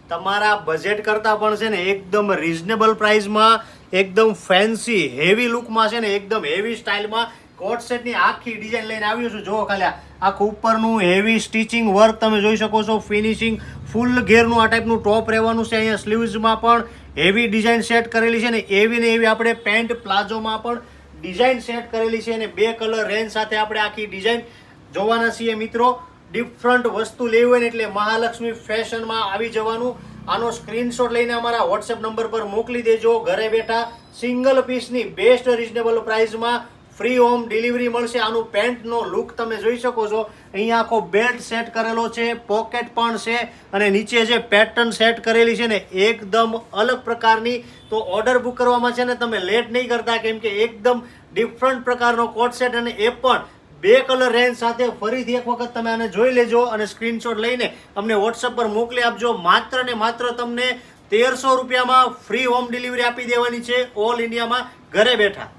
તમારા બજેટ કરતાં પણ છે ને એકદમ રિઝનેબલ પ્રાઇસમાં, એકદમ ફેન્સી હેવી લુકમાં છે ને એકદમ હેવી સ્ટાઇલમાં કોટ સેટની આખી ડિઝાઇન લઈને આવ્યો છું. જો ખાલી આખું ઉપરનું હેવી સ્ટિચિંગ વર્ક તમે જોઈ શકો છો, ફિનિશિંગ ફૂલ ઘેરનું આ ટાઈપનું ટોપ રહેવાનું છે. અહીંયા સ્લીવ્સમાં પણ હેવી ડિઝાઇન સેટ કરેલી છે ને એવી ને એવી આપણે પેન્ટ પ્લાઝોમાં પણ ડિઝાઇન સેટ કરેલી છે અને 2 કલર રેન્જ સાથે આપણે આખી ડિઝાઇન જોવાના છીએ મિત્રો. ડિફરન્ટ વસ્તુ લેવી હોય ને એટલે મહાલક્ષ્મી ફેશનમાં આવી જવાનું. આનો સ્ક્રીનશોટ લઈને અમારા વોટ્સએપ નંબર પર મોકલી દેજો. ઘરે બેઠા સિંગલ પીસની બેસ્ટ રિઝનેબલ પ્રાઇસમાં ફ્રી હોમ ડિલિવરી મળશે. આનું પેન્ટનો લુક તમે જોઈ શકો છો. અહીંયા આખો બેલ્ટ સેટ કરેલો છે, પોકેટ પણ છે અને નીચે જે પેટર્ન સેટ કરેલી છે ને એકદમ અલગ પ્રકારની. તો ઓર્ડર બુક કરવામાં છે ને તમે લેટ નહીં કરતા, કેમ કે એકદમ ડિફરન્ટ પ્રકારનો કોટ સેટ અને એ પણ 2 કલર રેન્જ સાથે. ફરીથી એક વખત તમે આને જોઈ લેજો અને સ્ક્રીનશોટ લઈને અમને વોટ્સઅપ પર મોકલી આપજો. માત્ર ને માત્ર તમને 1300 રૂપિયામાં ફ્રી હોમ ડિલિવરી આપી દેવાની છે ઓલ ઇન્ડિયામાં ઘરે બેઠા.